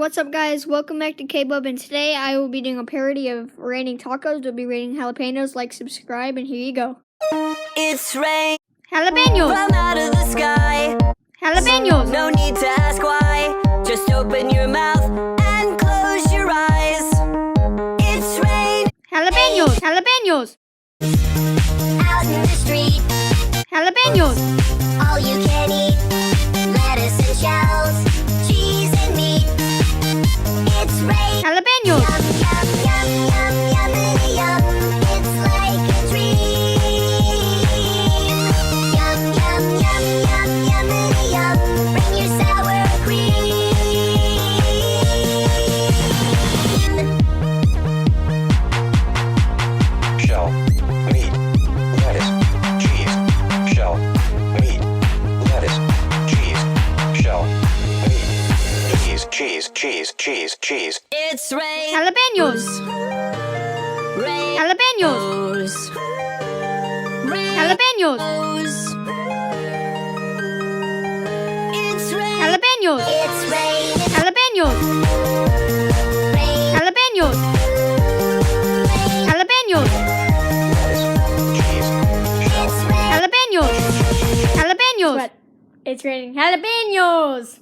What's up, guys? Welcome back to K-Bub, and today I will be doing a parody of raining tacos. We'll be rating jalapeños. Like, subscribe, and here you go. It's rain Jalapeños! from out of the sky. Jalapeños! No need to ask why. Just open your mouth and close your eyes. It's rain Jalapeños! Jalapeños! out in the street. Jalapeños! All you can eat. Lettuce and shells, cheese and meat. It's rain. Jalapeños! Yum, yum, yum, yum, yummity yum. It's like a dream. Yum, yum, yum, yum, yummity yum. Bring your sour cream. Shell, meat, lettuce, cheese. Shell, meat, lettuce, cheese. Shell, meat, cheese. It's rain. Jalapeños! Rain. Jalapeños! Rain. Jalapeños! It's rain. Jalapeños! It's rain. Jalapeños! Rain. Jalapeños! Jalapeños! It's rain. Jalapeños! Jalapeños! It's raining jalapeños!